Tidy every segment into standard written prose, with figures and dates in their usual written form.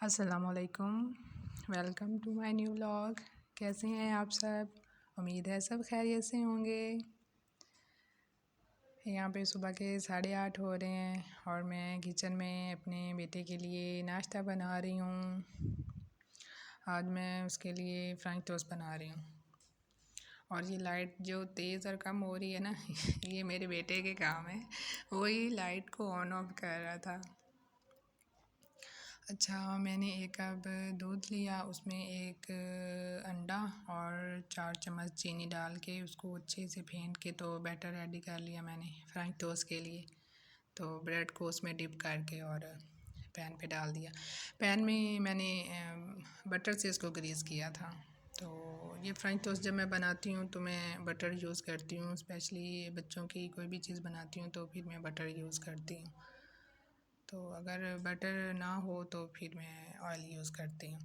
अस्सलामुअलैकुम, welcome to my new vlog. कैसे हैं आप सब? उम्मीद है सब खैरियत से होंगे। यहाँ पे सुबह के 8:30 हो रहे हैं और मैं किचन में अपने बेटे के लिए नाश्ता बना रही हूँ। आज मैं उसके लिए फ्रेंच टोस्ट बना रही हूँ। और ये लाइट जो तेज़ और कम हो रही है ना ये मेरे बेटे के काम है, वही लाइट को ऑन ऑफ कर रहा था। अच्छा, मैंने 1 कप दूध लिया, उसमें 1 अंडा और 4 चम्मच चीनी डाल के उसको अच्छे से फेंट के तो बैटर रेडी कर लिया मैंने फ्रेंच टोस्ट के लिए। तो ब्रेड को उसमें डिप करके और पैन पे डाल दिया। पैन में मैंने बटर से इसको ग्रीस किया था। तो ये फ्रेंच टोस्ट जब मैं बनाती हूँ तो मैं बटर यूज़ करती हूँ, स्पेशली बच्चों की कोई भी चीज़ बनाती हूँ तो फिर मैं बटर यूज़ करती हूँ। तो अगर बटर ना हो तो फिर मैं ऑयल यूज़ करती हूँ।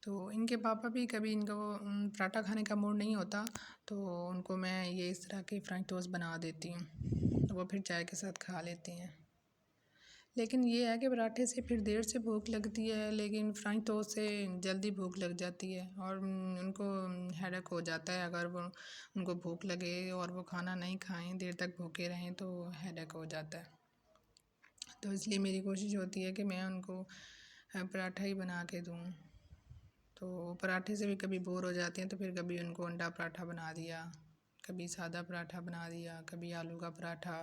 तो इनके पापा भी कभी इनको पराठा खाने का मूड नहीं होता तो उनको मैं ये इस तरह के फ्रेंच टोस्ट बना देती हूँ, तो वो फिर चाय के साथ खा लेते हैं। लेकिन ये है कि पराठे से फिर देर से भूख लगती है, लेकिन फ्रेंच टोस्ट से जल्दी भूख लग जाती है और उनको हेडेक हो जाता है। अगर वो उनको भूख लगे और वो खाना नहीं खाएं, देर तक भूखे रहें तो हेडेक हो जाता है। तो इसलिए मेरी कोशिश होती है कि मैं उनको पराठा ही बना के दूँ। तो पराठे से भी कभी बोर हो जाते हैं तो फिर कभी उनको अंडा पराठा बना दिया, कभी सादा पराठा बना दिया, कभी आलू का पराठा,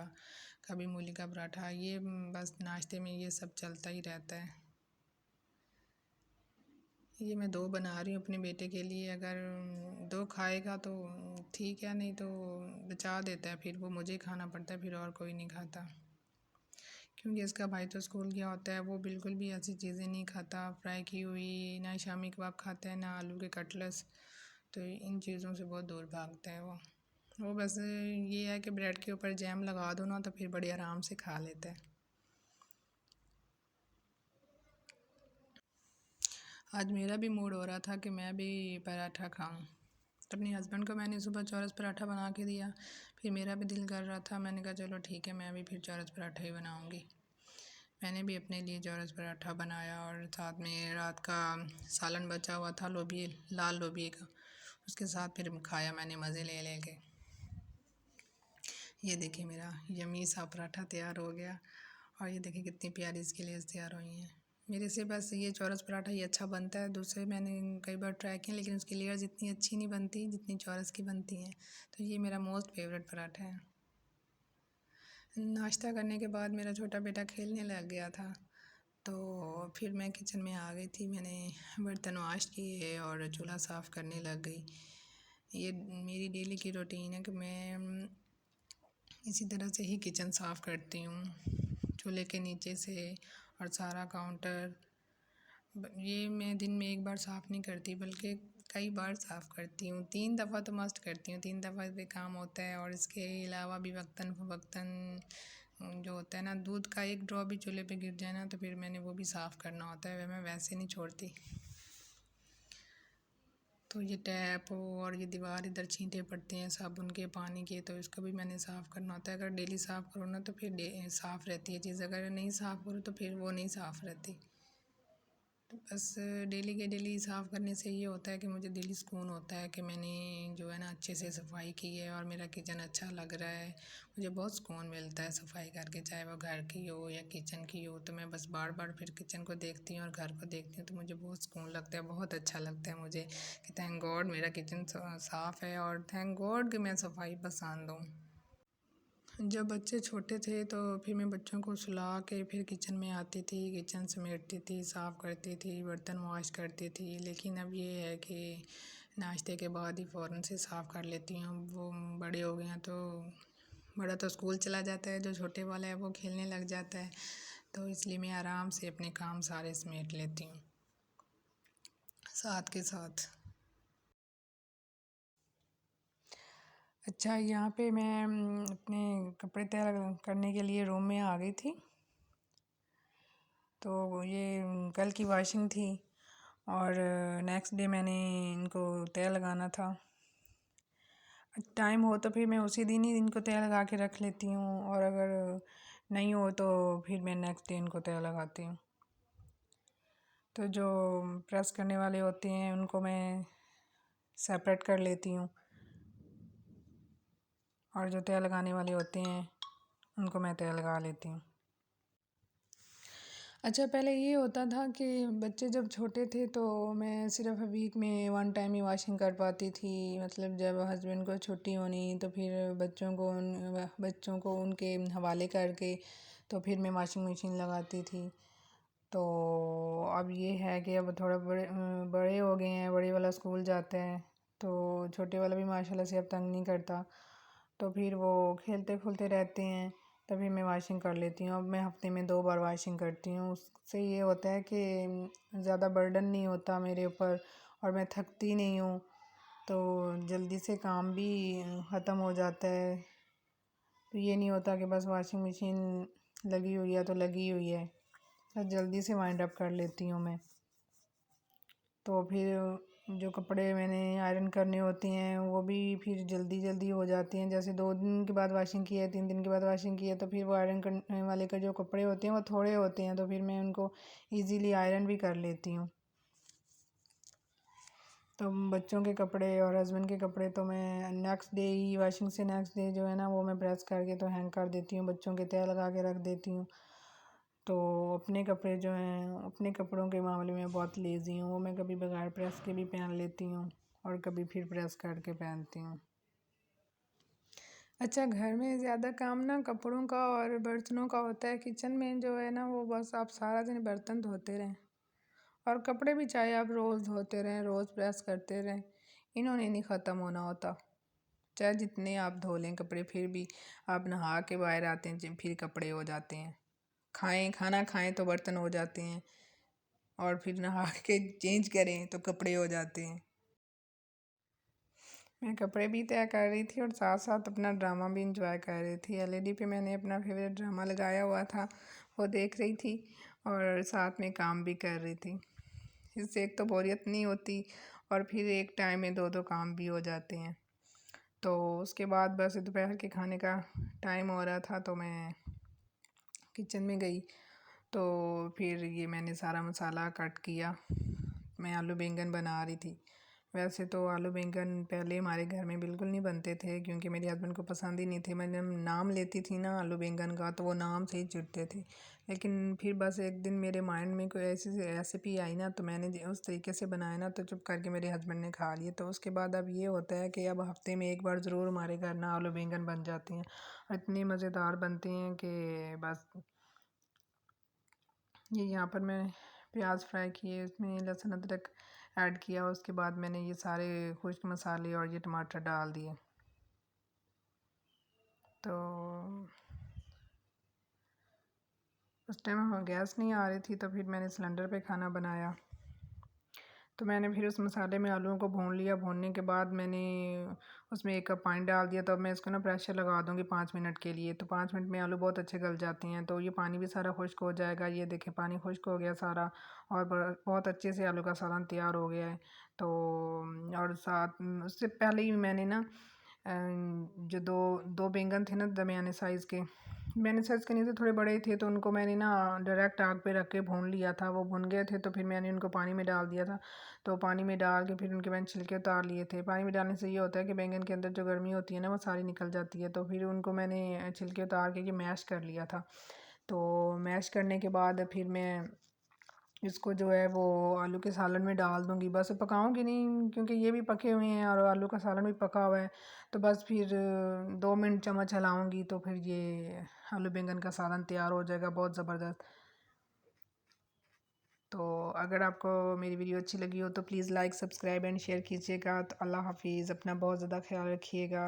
कभी मूली का पराठा। ये बस नाश्ते में ये सब चलता ही रहता है। ये मैं 2 बना रही हूँ अपने बेटे के लिए। अगर 2 खाएगा तो ठीक है, नहीं तो बचा देता है, फिर वो मुझे खाना पड़ता है, फिर और कोई नहीं खाता। क्योंकि इसका भाई तो स्कूल गया होता है, वो बिल्कुल भी ऐसी चीज़ें नहीं खाता, फ्राई की हुई, ना शामी कबाब खाता है, ना आलू के कटलेट्स। तो इन चीज़ों से बहुत दूर भागता है वो बस ये है कि ब्रेड के ऊपर जैम लगा दो ना तो फिर बड़ी आराम से खा लेता है। आज मेरा भी मूड हो रहा था कि मैं भी पराठा खाऊं, तो अपने हस्बैंड को मैंने सुबह चौरस पराठा बना के दिया। फिर मेरा भी दिल कर रहा था, मैंने कहा चलो ठीक है, मैं भी फिर चौरस पराठा ही बनाऊंगी। मैंने भी अपने लिए चौरस पराठा बनाया और साथ में रात का सालन बचा हुआ था, लोबिया, लाल लोबिया का, उसके साथ फिर खाया मैंने मज़े ले लेके। ये देखिए मेरा यम्मी सा पराठा तैयार हो गया और ये देखिए कितनी प्यारी इसकी लेयर्स तैयार हुई हैं। मेरे से बस ये चौरस पराठा ही अच्छा बनता है, दूसरे मैंने कई बार ट्राई किए लेकिन उसकी लेयर्स इतनी अच्छी नहीं बनती जितनी चौरस की बनती हैं। तो ये मेरा मोस्ट फेवरेट पराठा है। नाश्ता करने के बाद मेरा छोटा बेटा खेलने लग गया था, तो फिर मैं किचन में आ गई थी। मैंने बर्तन वॉश किए और चूल्हा साफ़ करने लग गई। ये मेरी डेली की रूटीन है कि मैं इसी तरह से ही किचन साफ़ करती हूँ, चूल्हे के नीचे से और सारा काउंटर। ये मैं दिन में 1 बार साफ़ नहीं करती बल्कि कई बार साफ़ करती हूँ, 3 दफ़ा तो मस्ट करती हूँ, 3 दफ़ा पे काम होता है। और इसके अलावा भी वक्तन फ़वक्तन जो होता है ना, दूध का 1 ड्रॉप भी चूल्हे पे गिर जाए ना तो फिर मैंने वो भी साफ़ करना होता है, मैं वैसे नहीं छोड़ती। तो ये टैप और ये दीवार इधर छींटे पड़ते हैं साबुन के, पानी के, तो इसको भी मैंने साफ़ करना होता है। अगर डेली साफ़ करो ना तो फिर साफ़ रहती है चीज़, अगर नहीं साफ़ करो तो फिर वो नहीं साफ़ रहती। तो बस डेली के डेली साफ़ करने से ये होता है कि मुझे दिली सुकून होता है कि मैंने जो है ना अच्छे से सफाई की है और मेरा किचन अच्छा लग रहा है। मुझे बहुत सुकून मिलता है सफाई करके, चाहे वो घर की हो या किचन की हो। तो मैं बस बार बार फिर किचन को देखती हूँ और घर को देखती हूँ तो मुझे बहुत सुकून लगता है, बहुत अच्छा लगता है मुझे कि थैंक गॉड मेरा किचन साफ़ है और थैंक गॉड कि मैं सफाई पसंद हूँ। जब बच्चे छोटे थे तो फिर मैं बच्चों को सुला के फिर किचन में आती थी, किचन समेटती थी, साफ़ करती थी, बर्तन वॉश करती थी। लेकिन अब ये है कि नाश्ते के बाद ही फ़ौरन से साफ़ कर लेती हूँ। वो बड़े हो गए हैं तो बड़ा तो स्कूल चला जाता है, जो छोटे वाला है वो खेलने लग जाता है, तो इसलिए मैं आराम से अपने काम सारे समेट लेती हूँ साथ के साथ। अच्छा, यहाँ पे मैं अपने कपड़े तैयार करने के लिए रूम में आ गई थी। तो ये कल की वॉशिंग थी और नेक्स्ट डे मैंने इनको तय लगाना था। टाइम हो तो फिर मैं उसी दिन ही इनको तय लगा के रख लेती हूँ और अगर नहीं हो तो फिर मैं नेक्स्ट डे इनको तय लगाती हूँ। तो जो प्रेस करने वाले होते हैं उनको मैं सेपरेट कर लेती हूँ, और जो तय लगाने वाले होते हैं उनको मैं तय लगा लेती हूँ। अच्छा, पहले ये होता था कि बच्चे जब छोटे थे तो मैं सिर्फ़ वीक में 1 टाइम ही वॉशिंग कर पाती थी। मतलब जब हस्बैंड को छुट्टी होनी तो फिर बच्चों को उनके हवाले करके तो फिर मैं वॉशिंग मशीन लगाती थी। तो अब ये है कि अब थोड़ा बड़े हो गए हैं, बड़े वाला स्कूल जाता है तो छोटे वाला भी माशाल्लाह से अब तंग नहीं करता। तो फिर वो खेलते खुलते रहते हैं, तभी मैं वॉशिंग कर लेती हूँ। अब मैं हफ्ते में 2 बार वॉशिंग करती हूँ। उससे ये होता है कि ज़्यादा बर्डन नहीं होता मेरे ऊपर और मैं थकती नहीं हूँ, तो जल्दी से काम भी ख़त्म हो जाता है। तो ये नहीं होता कि बस वॉशिंग मशीन लगी हुई है तो लगी हुई है, तो जल्दी से वाइंड अप कर लेती हूँ मैं। तो फिर जो कपड़े मैंने आयरन करने होते हैं वो भी फिर जल्दी जल्दी हो जाते हैं। जैसे 2 दिन के बाद वॉशिंग की है, 3 दिन के बाद वॉशिंग की है, तो फिर वो आयरन करने वाले का जो कपड़े होते हैं वो थोड़े होते हैं, तो फिर मैं उनको इजीली आयरन भी कर लेती हूँ। तो बच्चों के कपड़े और हस्बैंड के कपड़े तो मैं नेक्स्ट डे ही वॉशिंग से नेक्स्ट डे जो है ना वो मैं प्रेस करके तो हैंग कर देती हूँ, बच्चों के तय लगा के रख देती हूँ। तो अपने कपड़े जो हैं, अपने कपड़ों के मामले में बहुत लेज़ी हूँ। वो मैं कभी बगैर प्रेस के भी पहन लेती हूँ और कभी फिर प्रेस करके पहनती हूँ। अच्छा, घर में ज़्यादा काम ना कपड़ों का और बर्तनों का होता है। किचन में जो है ना वो बस आप सारा दिन बर्तन धोते रहें और कपड़े भी चाहे आप रोज़ धोते रहें, रोज़ प्रेस करते रहें, इन्होंने नहीं ख़त्म होना होता। चाहे जितने आप धो लें कपड़े, फिर भी आप नहा के बाहर आते हैं फिर कपड़े हो जाते हैं। खाना खाएं तो बर्तन हो जाते हैं, और फिर नहा के चेंज करें तो कपड़े हो जाते हैं। मैं कपड़े भी तय कर रही थी और साथ साथ अपना ड्रामा भी इंजॉय कर रही थी। एलईडी पे मैंने अपना फेवरेट ड्रामा लगाया हुआ था, वो देख रही थी और साथ में काम भी कर रही थी। इससे एक तो बोरियत नहीं होती और फिर एक टाइम में 2-2 काम भी हो जाते हैं। तो उसके बाद बस दोपहर के खाने का टाइम हो रहा था तो मैं किचन में गई, तो फिर ये मैंने सारा मसाला कट किया। मैं आलू बैंगन बना रही थी। वैसे तो आलू बैंगन पहले हमारे घर में बिल्कुल नहीं बनते थे, क्योंकि मेरे हस्बैंड को पसंद ही नहीं थे। मैं जब नाम लेती थी ना आलू बैंगन का तो वो नाम से ही चिढ़ते थे। लेकिन फिर बस एक दिन मेरे माइंड में कोई ऐसी रेसिपी आई ना, तो मैंने उस तरीके से बनाया ना, तो चुप करके मेरे हस्बैंड ने खा लिए। तो उसके बाद अब ये होता है कि अब हफ्ते में 1 बार ज़रूर हमारे घर ना आलू बैंगन बन जाते हैं। इतने मज़ेदार बनते हैं कि बस। ये यहाँ पर मैं प्याज फ्राई किए, इसमें लहसुन अदरक ऐड किया, उसके बाद मैंने ये सारे खुश्क मसाले और ये टमाटर डाल दिए। तो उस टाइम गैस नहीं आ रही थी, तो फिर मैंने सिलेंडर पे खाना बनाया। तो मैंने फिर उस मसाले में आलूओं को भून लिया। भूनने के बाद मैंने उसमें 1 कप पानी डाल दिया। तो अब मैं इसको ना प्रेशर लगा दूँगी 5 मिनट के लिए। तो 5 मिनट में आलू बहुत अच्छे गल जाते हैं। तो ये पानी भी सारा खुश्क हो जाएगा। ये देखें पानी खुश्क हो गया सारा, और बहुत अच्छे से आलू का सालन तैयार हो गया है। तो और साथ उससे पहले ही मैंने ना जो दो बैंगन थे ना दरमियाने साइज़ के, मैंने साइज़ के नहीं थे, थोड़े बड़े थे, तो उनको मैंने ना डायरेक्ट आग पे रख के भून लिया था। वो भुन गए थे तो फिर मैंने उनको पानी में डाल दिया था। तो पानी में डाल के फिर उनके मैंने छिलके उतार लिए थे। पानी में डालने से ये होता है कि बैंगन के अंदर जो गर्मी होती है ना वो सारी निकल जाती है। तो फिर उनको मैंने छिलके उतार के मैश कर लिया था। तो मैश करने के बाद फिर मैं इसको जो है वो आलू के सालन में डाल दूँगी। बस पकाऊँगी नहीं, क्योंकि ये भी पके हुए हैं और आलू का सालन भी पका हुआ है। तो बस फिर 2 मिनट चम्मच हिलाऊँगी तो फिर ये आलू बैंगन का सालन तैयार हो जाएगा, बहुत ज़बरदस्त। तो अगर आपको मेरी वीडियो अच्छी लगी हो तो please like, subscribe and share कीजिएगा। तो अल्लाह हाफ़िज़, अपना बहुत ज़्यादा ख़्याल रखिएगा।